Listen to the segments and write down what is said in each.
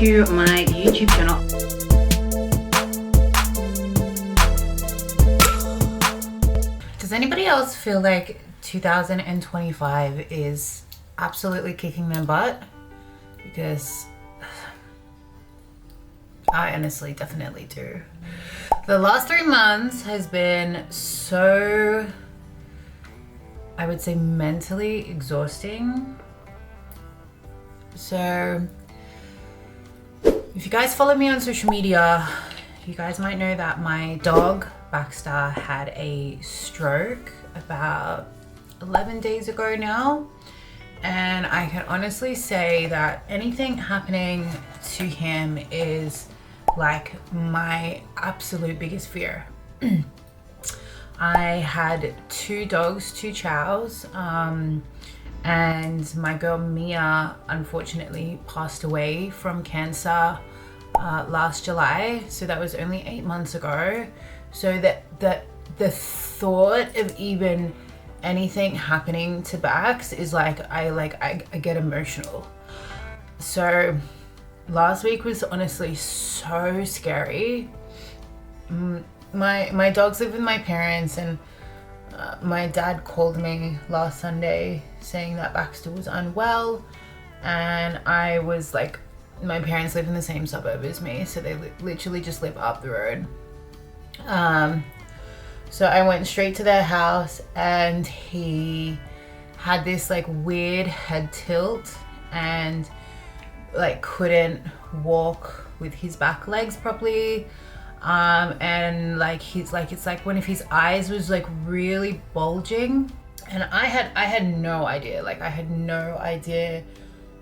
to my YouTube channel. Does anybody else feel like 2025 is absolutely kicking their butt? Because I honestly definitely do. The last 3 months has been so, I would say, mentally exhausting. So if you guys follow me on social media, you guys might know that my dog Baxter had a stroke about 11 days ago now, and I can honestly say that anything happening to him is like my absolute biggest fear. I had 2 dogs, 2 chows, and my girl Mia unfortunately passed away from cancer last July, so that was only 8 months ago. So that the thought of even anything happening to Bax is like I get emotional. So last week was honestly so scary. My dogs live with my parents, and my dad called me last Sunday saying that Baxter was unwell, and I was like, my parents live in the same suburb as me, so they literally just live up the road. So I went straight to their house, and he had this like weird head tilt and like couldn't walk with his back legs properly. And like he's like, it's like one of his eyes was like really bulging, and I had no idea, like I had no idea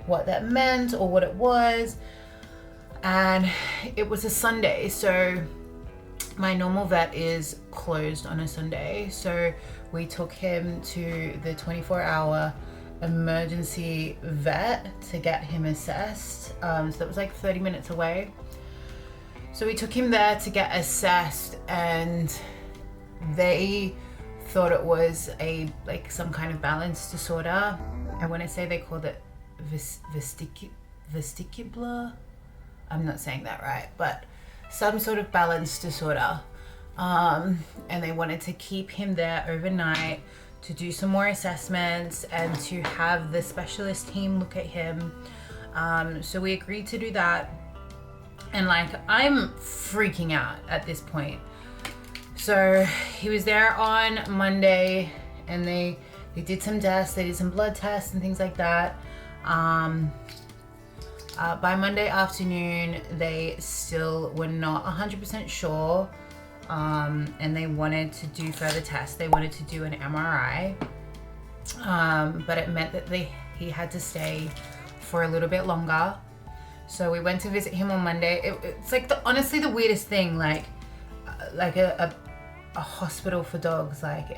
what that meant or what it was. And it was a Sunday, so my normal vet is closed on a Sunday, so we took him to the 24-hour emergency vet to get him assessed. So that was like 30 minutes away. So we took him there to get assessed, and they thought it was like some kind of balance disorder. I want to say they called it vestibular. I'm not saying that right, but some sort of balance disorder. And they wanted to keep him there overnight to do some more assessments and to have the specialist team look at him. So we agreed to do that. And like, I'm freaking out at this point. So he was there on Monday, and they did some tests, they did some blood tests and things like that. By Monday afternoon, they still were not 100% sure, and they wanted to do further tests. They wanted to do an MRI, but it meant that he had to stay for a little bit longer. So we went to visit him on Monday. It's like honestly the weirdest thing, like a hospital for dogs, like,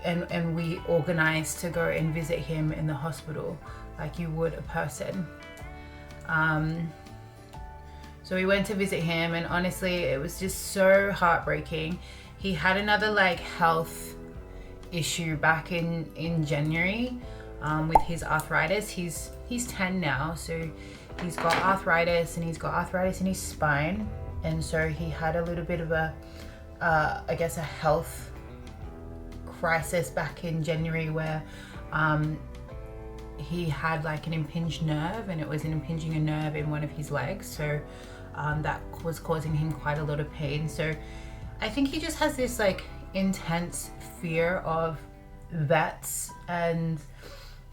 and we organized to go and visit him in the hospital like you would a person. So we went to visit him, and honestly it was just so heartbreaking. He had another like health issue back in January with his arthritis. He's 10 now, so he's got arthritis, and he's got arthritis in his spine, and so he had a little bit of a I guess a health crisis back in January, where he had like an impinged nerve, and it was impinging a nerve in one of his legs, so that was causing him quite a lot of pain. So I think he just has this like intense fear of vets and,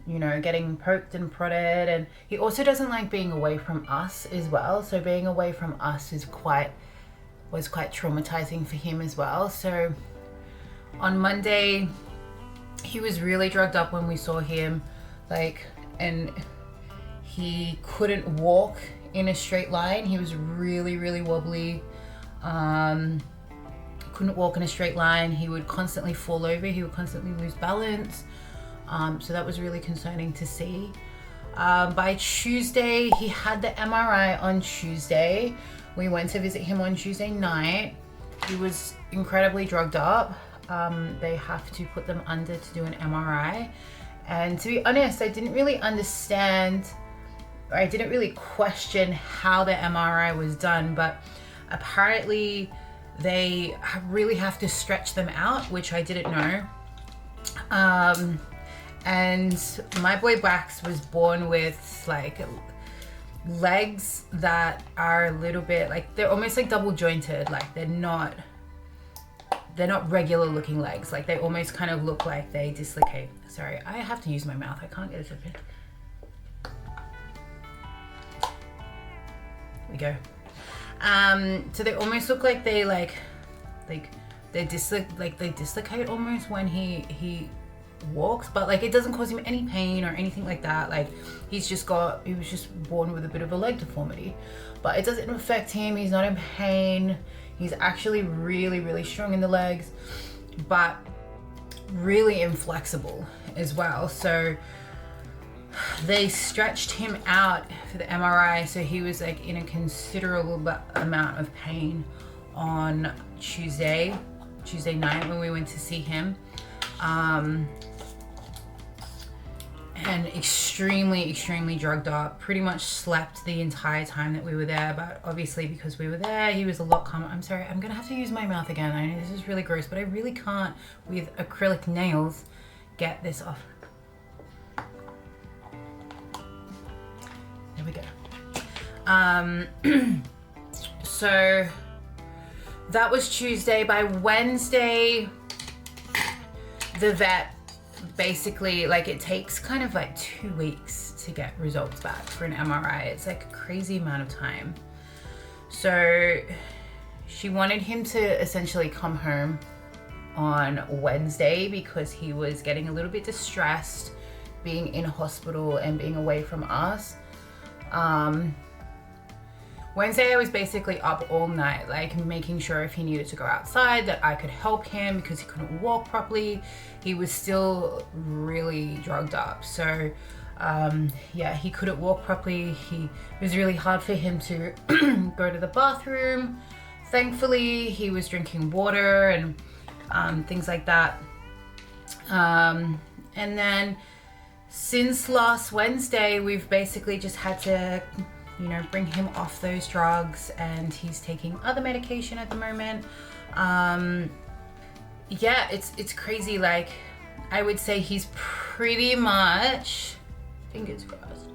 you know, getting poked and prodded, and he also doesn't like being away from us as well. So being away from us was quite traumatizing for him as well. So on Monday he was really drugged up when we saw him, like, and he couldn't walk in a straight line. He was really wobbly, couldn't walk in a straight line. He would constantly fall over, he would constantly lose balance. So that was really concerning to see. By Tuesday, he had the MRI on Tuesday. We went to visit him on Tuesday night. He was incredibly drugged up. They have to put them under to do an MRI. And to be honest, I didn't really understand I didn't really question how the MRI was done, but apparently they really have to stretch them out, which I didn't know. And my boy Bax was born with like legs that are a little bit like, they're almost like double jointed. Like they're not regular looking legs. Like they almost kind of look like they dislocate. Sorry, I have to use my mouth. I can't get it open. There we go. So they almost look like they they dislocate almost when he walks, but like it doesn't cause him any pain or anything like that. Like he was just born with a bit of a leg deformity, but it doesn't affect him. He's not in pain. He's actually really strong in the legs, but really inflexible as well. So they stretched him out for the MRI, so he was like in a considerable amount of pain on Tuesday night when we went to see him, and extremely drugged up. Pretty much slept the entire time that we were there, but obviously because we were there, he was a lot calmer. I'm sorry, I'm gonna have to use my mouth again. I know this is really gross, but I really can't with acrylic nails get this off. There we go. So that was Tuesday. By Wednesday, the vet basically, like, it takes kind of like 2 weeks to get results back for an MRI. It's like a crazy amount of time. So she wanted him to essentially come home on Wednesday because he was getting a little bit distressed being in hospital and being away from us. Wednesday I was basically up all night, like making sure if he needed to go outside that I could help him because he couldn't walk properly. He was still really drugged up. So yeah, he couldn't walk properly. It was really hard for him to go to the bathroom. Thankfully, he was drinking water and things like that. And then since last Wednesday, we've basically just had to, you know, bring him off those drugs, and he's taking other medication at the moment. Yeah, it's crazy. Like, I would say he's pretty much, fingers crossed,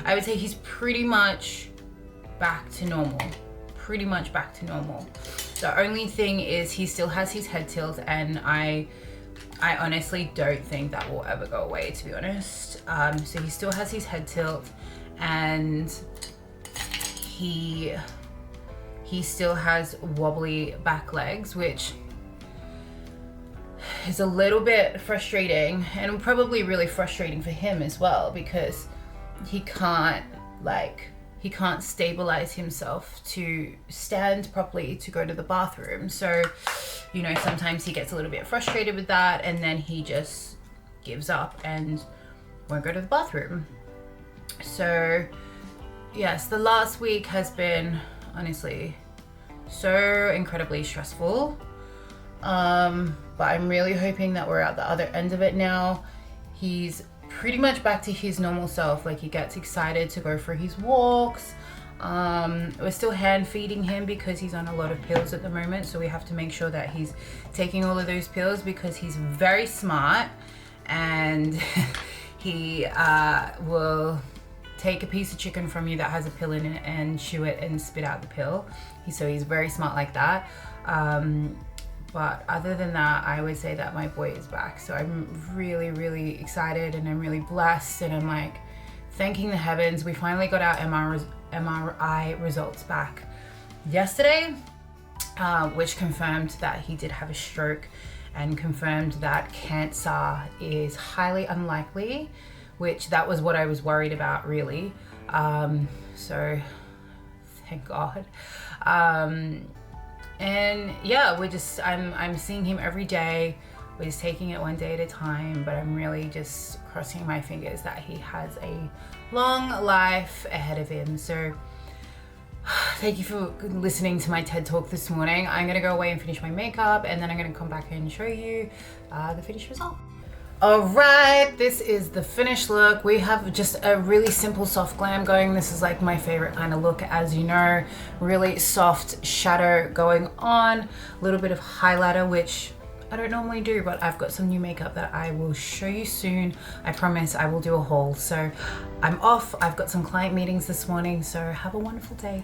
I would say he's pretty much back to normal. Pretty much back to normal. The only thing is he still has his head tilt, and I honestly don't think that will ever go away, to be honest. So he still has his head tilt, and he still has wobbly back legs, which is a little bit frustrating, and probably really frustrating for him as well, because he can't stabilize himself to stand properly to go to the bathroom. So, you know, sometimes he gets a little bit frustrated with that, and then he just gives up and won't go to the bathroom. So yes, the last week has been honestly so incredibly stressful. But I'm really hoping that we're at the other end of it now. He's pretty much back to his normal self. Like, he gets excited to go for his walks. We're still hand feeding him because he's on a lot of pills at the moment, so we have to make sure that he's taking all of those pills, because he's very smart, and he will take a piece of chicken from you that has a pill in it and chew it and spit out the pill. So he's very smart like that. But other than that, I would say that my boy is back. So I'm really excited, and I'm really blessed, and I'm like thanking the heavens. We finally got our MRI results back yesterday, which confirmed that he did have a stroke, and confirmed that cancer is highly unlikely, which that was what I was worried about, really. So thank God. And yeah, I'm seeing him every day. We're just taking it one day at a time, but I'm really just crossing my fingers that he has a long life ahead of him. So thank you for listening to my TED Talk this morning. I'm gonna go away and finish my makeup, and then I'm gonna come back and show you the finished result. All right, this is the finished look. We have just a really simple soft glam going. This is like my favorite kind of look, as you know. Really soft shadow going on, a little bit of highlighter, which I don't normally do, but I've got some new makeup that I will show you soon. I promise I will do a haul. So I'm off. I've got some client meetings this morning, so have a wonderful day.